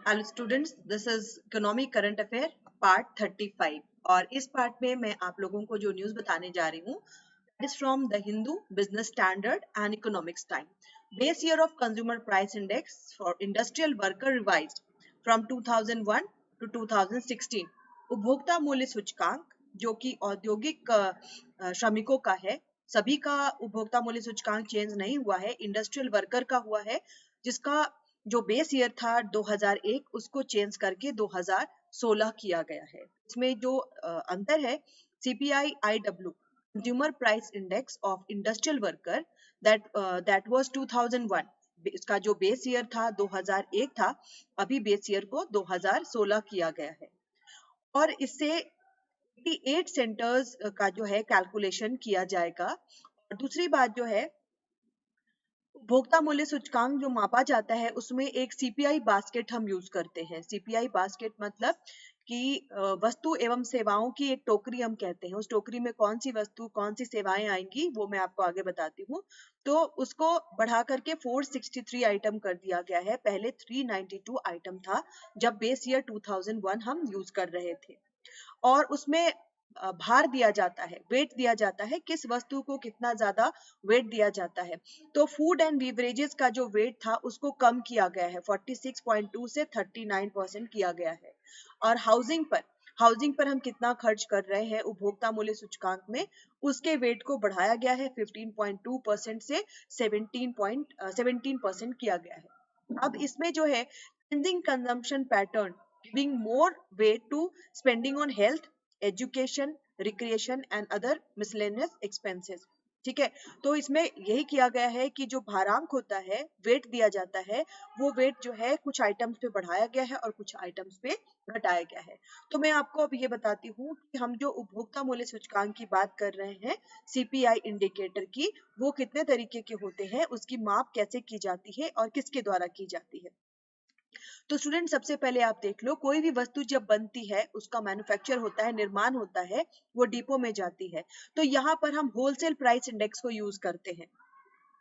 Hello students, this is economic current affair part 35 और इस part में मैं आप लोगों को जो न्यूज़ बताने जा रही हूँ that is from the Hindu business standard and economics time. Base year of consumer price index for industrial worker revised from 2001 to 2016। उपभोक्ता मूल्य सूचकांक जो कि औद्योगिक श्रमिकों का है, सभी का उपभोक्ता मूल्य सूचकांक चेंज नहीं हुआ है, इंडस्ट्रियल वर्कर का हुआ है, जिसका जो बेस ईयर था 2001 उसको चेंज करके 2016 किया गया है। इसमें जो अंतर है, CPI IW consumer price index of industrial worker that was 2001, इसका जो बेस ईयर था 2001 था, अभी बेस ईयर को 2016 किया गया है और इससे 88 सेंटर्स का जो है कैलकुलेशन किया जाएगा। और दूसरी बात जो है, उपभोक्ता मूल्य सूचकांक जो मापा जाता है उसमें एक सीपीआई बास्केट हम यूज करते हैं। सीपीआई बास्केट मतलब कि वस्तु एवं सेवाओं की एक टोकरी हम कहते हैं। उस टोकरी में कौन सी वस्तु कौन सी सेवाएं आएंगी वो मैं आपको आगे बताती हूँ। तो उसको बढ़ा करके 463 आइटम कर दिया गया है। पहले 392 आइटम था जब बेस ईयर 2001 हम यूज कर रहे थे। और उसमें भार दिया जाता है, वेट दिया जाता है, किस वस्तु को कितना ज्यादा वेट दिया जाता है। तो फूड एंड बीवरेजेस का जो वेट था उसको कम किया गया है, 46.2 से 39% किया गया है। और हाउसिंग पर हम कितना खर्च कर रहे हैं उपभोक्ता मूल्य सूचकांक में, उसके वेट को बढ़ाया गया है 15.2% से 17% किया गया है। अब इसमें जो है changing consumption pattern giving more weight to spending on health, education, recreation and other miscellaneous expenses. ठीक है, तो इसमें यही किया गया है कि जो भारांक होता है, वेट दिया जाता है, वो वेट जो है कुछ आइटम्स पे बढ़ाया गया है और कुछ आइटम्स पे घटाया गया है। तो मैं आपको अब ये बताती हूँ कि हम जो उपभोक्ता मूल्य सूचकांक की बात कर रहे हैं, सीपीआई इंडिकेटर की, वो कितने तरीके के होते हैं, उसकी माप कैसे की जाती है और किसके द्वारा की जाती है। तो स्टूडेंट, सबसे पहले आप देख लो, कोई भी वस्तु जब बनती है, उसका मैन्युफैक्चर होता है, निर्माण होता है, वो डिपो में जाती है, तो यहाँ पर हम होलसेल प्राइस इंडेक्स को यूज करते हैं।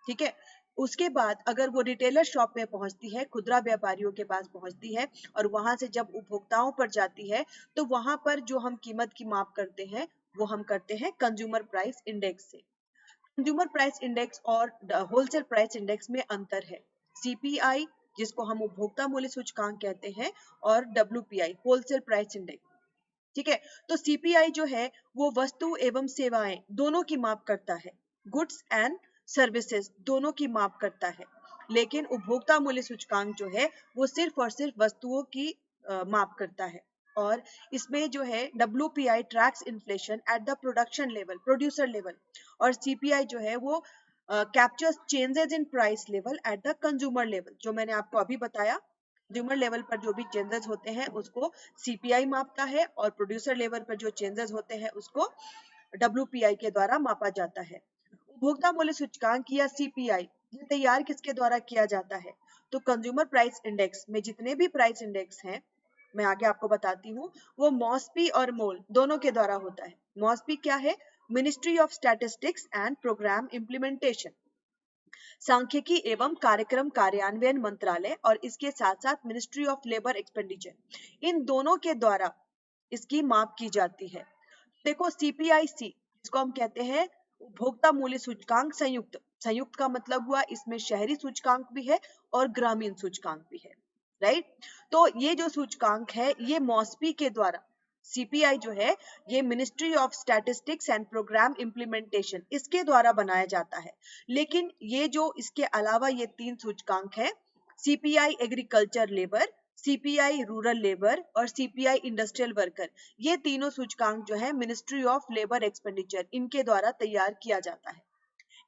ठीक है, उसके बाद अगर वो रिटेलर शॉप में पहुंचती है, खुदरा व्यापारियों के पास पहुंचती है और वहां से जब उपभोक्ताओं पर जाती है, तो वहां पर जो हम कीमत की माप करते हैं वो हम करते हैं कंज्यूमर प्राइस इंडेक्स से। कंज्यूमर प्राइस इंडेक्स और होलसेल प्राइस इंडेक्स में अंतर है। सीपीआई, जिसको हम उपभोक्ता मूल्य सूचकांक कहते हैं, और डब्ल्यूपीआई, होलसेल प्राइस इंडेक्स। ठीक है, तो सीपीआई जो है वो वस्तु एवं सेवाएं दोनों की माप करता है, गुड्स एंड सर्विसेज दोनों की माप करता है। लेकिन उपभोक्ता मूल्य सूचकांक जो है वो सिर्फ और सिर्फ वस्तुओं की माप करता है। और इसमें जो है WPI tracks inflation at the production level, producer level, और CPI जो है वो captures changes in price level at the consumer level. जो मैंने आपको अभी बताया, कंज्यूमर लेवल पर जो भी चेंजेस होते हैं उसको सीपीआई मापता है और प्रोड्यूसर लेवल पर जो चेंजेस होते हैं उसको डब्ल्यूपीआई के द्वारा मापा जाता है। उपभोक्ता मूल्य सूचकांक या सीपीआई ये तैयार किसके द्वारा किया जाता है? तो कंज्यूमर प्राइस इंडेक्स में जितने भी प्राइस इंडेक्स हैं, मैं आगे आपको बताती हूँ, वो मॉस्पी और मोल दोनों के द्वारा होता है। मॉस्पी क्या है? Ministry of statistics and programme implementation, सांख्यिकी एवं कार्यक्रम कार्यान्वयन मंत्रालय, और इसके साथ साथ मिनिस्ट्री ऑफ लेबर एक्सपेंडिचर, इन दोनों के द्वारा इसकी माप की जाती है। देखो, सीपीआईसी इसको हम कहते हैं उपभोक्ता मूल्य सूचकांक संयुक्त। संयुक्त का मतलब हुआ इसमें शहरी सूचकांक भी है और ग्रामीण सूचकांक भी है, राइट। तो ये जो सूचकांक है ये मॉस्पी के द्वारा, सीपीआई जो है ये ministry of statistics and programme implementation, इसके द्वारा बनाया जाता है। लेकिन ये जो इसके अलावा ये तीन सूचकांक है, CPI agriculture labour, CPI rural labour और सीपीआई इंडस्ट्रियल वर्कर, ये तीनों सूचकांक जो है मिनिस्ट्री ऑफ लेबर एक्सपेंडिचर, इनके द्वारा तैयार किया जाता है।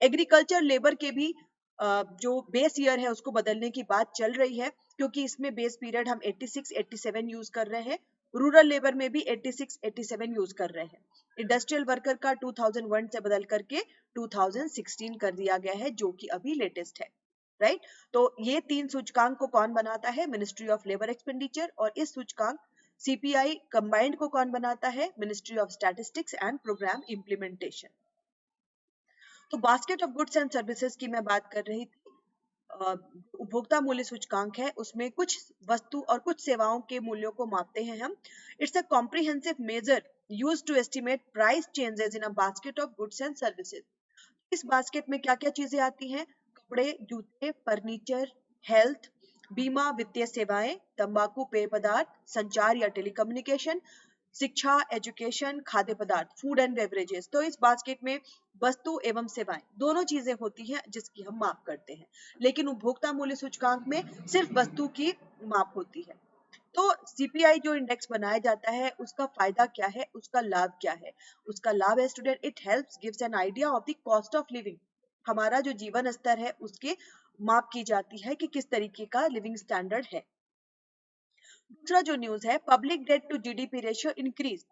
एग्रीकल्चर लेबर के भी जो बेस ईयर है उसको बदलने की बात चल रही है, क्योंकि इसमें बेस पीरियड हम 86-87 यूज कर रहे हैं। रूरल लेबर में भी 86-87 यूज कर रहे हैं। इंडस्ट्रियल वर्कर का 2001 से बदल करके 2016 कर दिया गया है, जो कि अभी लेटेस्ट है, राइट। तो ये तीन सूचकांक को कौन बनाता है? Ministry of labour expenditure. और इस सूचकांक सीपीआई कंबाइंड को कौन बनाता है? Ministry of statistics and programme implementation. तो basket of goods and services की मैं बात कर रही थी। उपभोक्ता मूल्य सूचकांक है उसमें कुछ वस्तु और कुछ सेवाओं के मूल्यों को मापते हैं हम। It's a comprehensive measure used to estimate price changes in a basket of goods and services. इस बास्केट में क्या क्या चीजें आती हैं? कपड़े, जूते, फर्नीचर, हेल्थ, बीमा, वित्तीय सेवाएं, तंबाकू, पेय पदार्थ, संचार या टेलीकम्युनिकेशन, शिक्षा, एजुकेशन, खाद्य पदार्थ, फूड एंड बेवरेजेस। तो इस बास्केट में वस्तु एवं सेवाएं दोनों चीजें होती हैं जिसकी हम माप करते हैं, लेकिन उपभोक्ता मूल्य सूचकांक में सिर्फ वस्तु की माप होती है। तो सीपीआई जो इंडेक्स बनाया जाता है उसका फायदा क्या है, उसका लाभ क्या है? उसका लाभ है student, it helps gives an idea of the cost of living. हमारा जो जीवन स्तर है उसके माप की जाती है कि किस तरीके का लिविंग स्टैंडर्ड है। दूसरा जो न्यूज है, public debt to GDP ratio increase.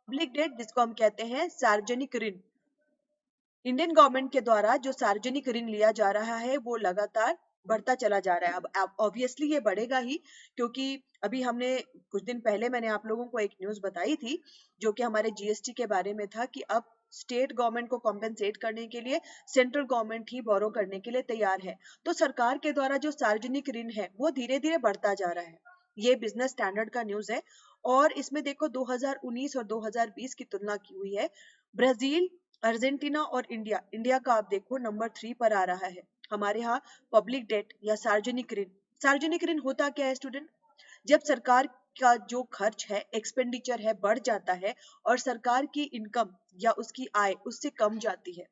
Public debt जिसको हम कहते हैं सार्वजनिक ऋण, इंडियन गवर्नमेंट के द्वारा जो सार्वजनिक ऋण लिया जा रहा है वो लगातार बढ़ता चला जा रहा है। अब ऑब्वियसली ये बढ़ेगा ही, क्योंकि अभी हमने कुछ दिन पहले मैंने आप लोगों को एक न्यूज बताई थी जो कि हमारे जीएसटी के बारे में था कि अब स्टेट गवर्नमेंट को कॉम्पेंसेट करने के लिए सेंट्रल गवर्नमेंट ही बोरो करने के लिए तैयार है। तो सरकार के द्वारा जो सार्वजनिक ऋण है वो धीरे धीरे बढ़ता जा रहा है। ये बिजनेस स्टैंडर्ड का न्यूज है और इसमें देखो 2019 और 2020 की तुलना की हुई है। ब्राजील, अर्जेंटीना और इंडिया, इंडिया का आप देखो नंबर 3 पर आ रहा है। हमारे यहाँ पब्लिक डेट या सार्वजनिक ऋण, सार्वजनिक ऋण होता क्या है स्टूडेंट? जब सरकार का जो खर्च है, एक्सपेंडिचर है, बढ़ जाता है और सरकार की इनकम या उसकी आय उससे कम जाती है।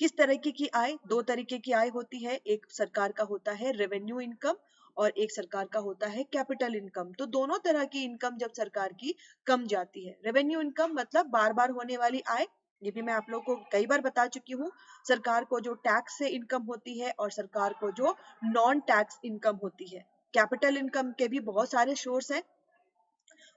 किस तरीके की आय? दो तरीके की आय होती है, एक सरकार का होता है रेवेन्यू इनकम और एक सरकार का होता है कैपिटल इनकम। तो दोनों तरह की इनकम जब सरकार की कम जाती है, रेवेन्यू इनकम मतलब बार बार होने वाली आय, ये भी मैं आप लोगों को कई बार बता चुकी हूँ। सरकार को जो टैक्स से इनकम होती है और सरकार को जो नॉन टैक्स इनकम होती है। कैपिटल इनकम के भी बहुत सारे सोर्स हैं।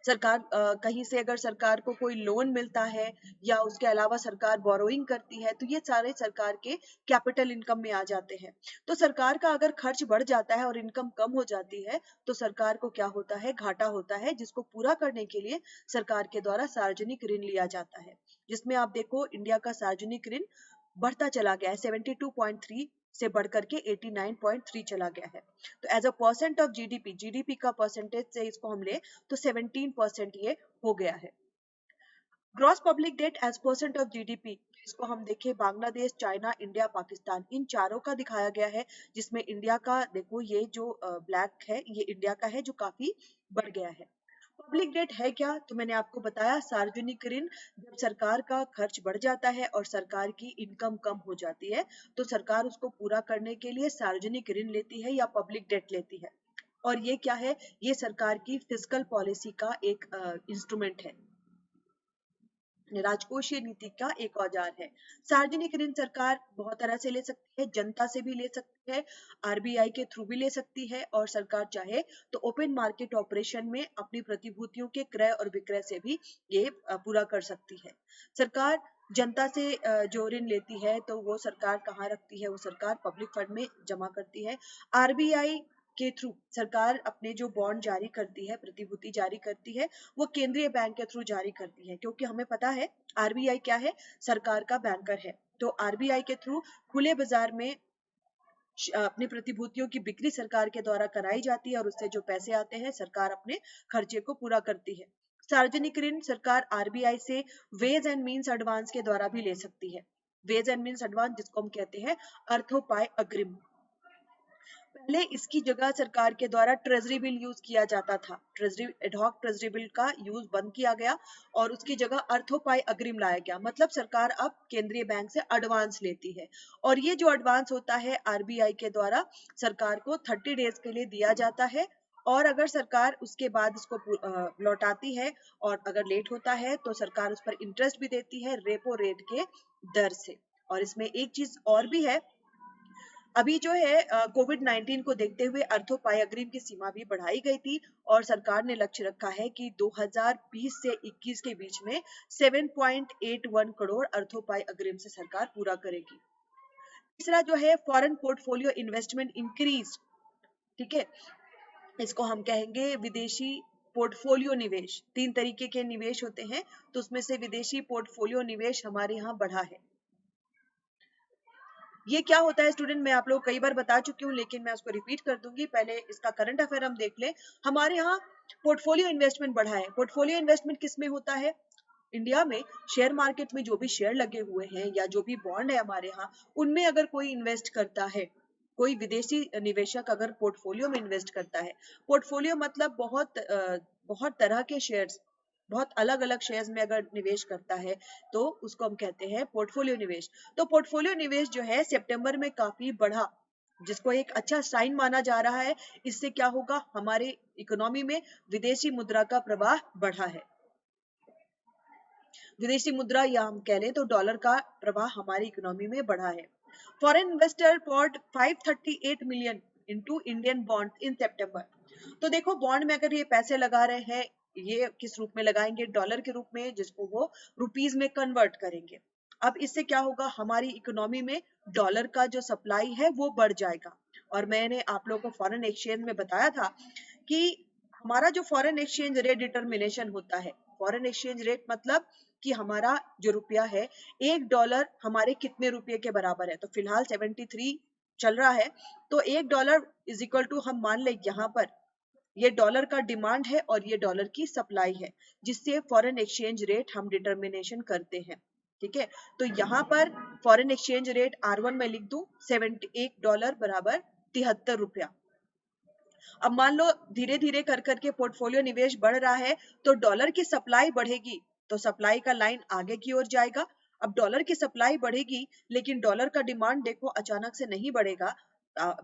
सरकार कहीं से अगर सरकार को कोई लोन मिलता है या उसके अलावा सरकार बोरोइंग करती है तो ये सारे सरकार के कैपिटल इनकम में आ जाते हैं। तो सरकार का अगर खर्च बढ़ जाता है और इनकम कम हो जाती है तो सरकार को क्या होता है? घाटा होता है, जिसको पूरा करने के लिए सरकार के द्वारा सार्वजनिक ऋण लिया जाता है, जिसमें आप देखो इंडिया का सार्वजनिक ऋण बढ़ता चला गया है। 72.3 से बढ़कर के 89.3 चला गया है। तो as a percent of GDP, GDP का परसेंटेज से इसको हम ले तो 17% ये हो गया है। Gross public debt as percent of GDP, इसको हम देखें बांग्लादेश, चाइना, इंडिया, पाकिस्तान, इन चारों का दिखाया गया है, जिसमें इंडिया का देखो ये जो ब्लैक है ये इंडिया का है जो काफी बढ़ गया है। पब्लिक डेट है क्या? तो मैंने आपको बताया सार्वजनिक ऋण, जब सरकार का खर्च बढ़ जाता है और सरकार की इनकम कम हो जाती है तो सरकार उसको पूरा करने के लिए सार्वजनिक ऋण लेती है या पब्लिक डेट लेती है। और ये क्या है? ये सरकार की फिस्कल पॉलिसी का एक इंस्ट्रूमेंट है, राजकोषीय नीति का एक औजार है। सार्वजनिक ऋण सरकार बहुत तरह से ले सकती है, जनता से भी ले सकती है, आरबीआई के थ्रू भी ले सकती है और सरकार चाहे तो ओपन मार्केट ऑपरेशन में अपनी प्रतिभूतियों के क्रय और विक्रय से भी ये पूरा कर सकती है। सरकार जनता से जो ऋण लेती है तो वो सरकार कहाँ रखती है? वो सरकार पब्लिक फंड में जमा करती है। आरबीआई के थ्रू सरकार अपने जो बॉन्ड जारी करती है, प्रतिभूति जारी करती है, वो केंद्रीय बैंक के थ्रू जारी करती है, क्योंकि हमें पता है आरबीआई क्या है? सरकार का बैंकर है। तो आरबीआई के थ्रू खुले बाजार में अपनी प्रतिभूतियों की बिक्री सरकार के द्वारा कराई जाती है और उससे जो पैसे आते हैं सरकार अपने खर्चे को पूरा करती है। सार्वजनिक ऋण सरकार आरबीआई से वेज एंड मीन्स एडवांस के द्वारा भी ले सकती है। वेज एंड मीन्स एडवांस जिसको हम कहते हैं अर्थोपाय अग्रिम। पहले इसकी जगह सरकार के द्वारा ट्रेजरी बिल यूज किया जाता था। ट्रेजरी एडहॉक ट्रेजरी बिल का यूज बंद किया गया और उसकी जगह अर्थोपाय अग्रिम लाया गया। मतलब सरकार अब केंद्रीय बैंक से एडवांस लेती है और ये जो एडवांस होता है आरबीआई के द्वारा सरकार को 30 डेज के लिए दिया जाता है और अगर सरकार उसके बाद इसको लौटाती है और अगर लेट होता है तो सरकार उस पर इंटरेस्ट भी देती है रेपो रेट के दर से। और इसमें एक चीज और भी है, अभी जो है कोविड-19 को देखते हुए अर्थोपाय अग्रिम की सीमा भी बढ़ाई गई थी और सरकार ने लक्ष्य रखा है कि 2020 से 21 के बीच में 7.81 करोड़ अर्थोपाय अग्रिम से सरकार पूरा करेगी। तीसरा जो है फॉरेन पोर्टफोलियो इन्वेस्टमेंट इंक्रीज, ठीक है, इसको हम कहेंगे विदेशी पोर्टफोलियो निवेश। 3 तरीके के निवेश होते हैं तो उसमें से विदेशी पोर्टफोलियो निवेश हमारे यहाँ बढ़ा है। ये क्या होता है स्टूडेंट, मैं आप लोग कई बार बता चुकी हूँ लेकिन मैं उसको रिपीट कर दूंगी। पहले इसका करंट अफेयर हम देख लें। हमारे यहाँ पोर्टफोलियो इन्वेस्टमेंट बढ़ा है। पोर्टफोलियो इन्वेस्टमेंट किस में होता है? इंडिया में शेयर मार्केट में जो भी शेयर लगे हुए हैं या जो भी बॉन्ड है हमारे यहाँ, उनमें अगर कोई इन्वेस्ट करता है, कोई विदेशी निवेशक अगर पोर्टफोलियो में इन्वेस्ट करता है, पोर्टफोलियो मतलब बहुत तरह के शेयर्स, बहुत अलग अलग शेयर्स में अगर निवेश करता है तो उसको हम कहते हैं पोर्टफोलियो निवेश। तो पोर्टफोलियो निवेश जो है सितंबर में काफी बढ़ा, जिसको एक अच्छा साइन माना जा रहा है। इससे क्या होगा, हमारे इकोनॉमी में विदेशी मुद्रा का प्रवाह बढ़ा है। विदेशी मुद्रा या हम कह लें तो डॉलर का प्रवाह हमारी इकोनॉमी में बढ़ा है। Foreign investor put 538 million into Indian bond in September. तो देखो बॉन्ड में अगर ये पैसे लगा रहे हैं, ये किस रूप में लगाएंगे? डॉलर के रूप में, जिसको वो रुपीज में कन्वर्ट करेंगे। अब इससे क्या होगा, हमारी इकोनॉमी में डॉलर का जो सप्लाई है वो बढ़ जाएगा। और मैंने आप लोगों को फॉरेन एक्सचेंज में बताया था कि हमारा जो फॉरेन एक्सचेंज रेट डिटर्मिनेशन होता है, फॉरेन एक्सचेंज रेट मतलब कि हमारा जो रुपया है, $1 हमारे कितने रुपये के बराबर है? तो फिलहाल 73 चल रहा है। तो $1 इज इक्वल टू, हम मान ले यहाँ पर ये डॉलर का डिमांड है और ये डॉलर की सप्लाई है, जिससे फॉरेन एक्सचेंज रेट हम डिटर्मिनेशन करते हैं। ठीक है, तो यहाँ पर फॉरेन एक्सचेंज रेट R1 में लिख दूं, $1 बराबर 73 रुपया। अब मान लो धीरे धीरे कर करके पोर्टफोलियो निवेश बढ़ रहा है, तो डॉलर की सप्लाई बढ़ेगी, तो सप्लाई का लाइन आगे की ओर जाएगा। अब डॉलर की सप्लाई बढ़ेगी लेकिन डॉलर का डिमांड देखो अचानक से नहीं बढ़ेगा,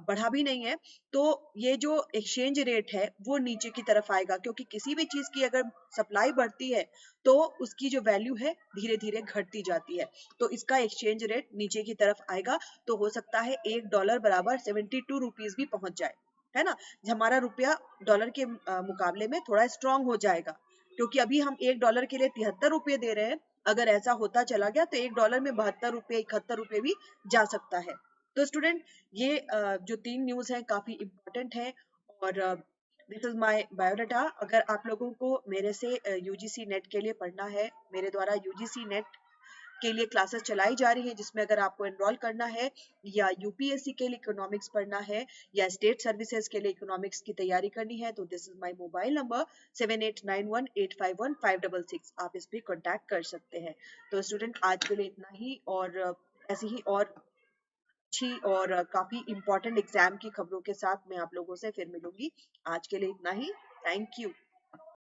बढ़ा भी नहीं है, तो ये जो एक्सचेंज रेट है वो नीचे की तरफ आएगा, क्योंकि किसी भी चीज की अगर सप्लाई बढ़ती है तो उसकी जो वैल्यू है धीरे धीरे घटती जाती है। तो इसका एक्सचेंज रेट नीचे की तरफ आएगा, तो हो सकता है $1 बराबर 72 रुपीज भी पहुंच जाए, है ना। हमारा रुपया डॉलर के मुकाबले में थोड़ा स्ट्रांग हो जाएगा, क्योंकि अभी हम $1 के लिए 73 रुपये दे रहे हैं। अगर ऐसा होता चला गया तो $1 में 72 रुपये 71 रुपये भी जा सकता है। तो स्टूडेंट, ये जो 3 न्यूज है काफी इंपॉर्टेंट है। और दिस इज माय बायोडाटा। अगर आप लोगों को मेरे से यूजीसी नेट के लिए पढ़ना है, मेरे द्वारा यूजीसी नेट के लिए क्लासेस चलाई जा रही है, जिसमें अगर आपको एनरोल करना है या यूपीएससी के लिए इकोनॉमिक्स पढ़ना है या स्टेट सर्विसेज के लिए इकोनॉमिक्स की तैयारी करनी है, तो this is my mobile number 7891851566। आप इस पे कांटेक्ट कर सकते हैं। तो स्टूडेंट, आज के लिए इतना ही, और ऐसी ही और अच्छी और काफी इंपॉर्टेंट एग्जाम की खबरों के साथ मैं आप लोगों से फिर मिलूंगी। आज के लिए इतना ही। Thank you.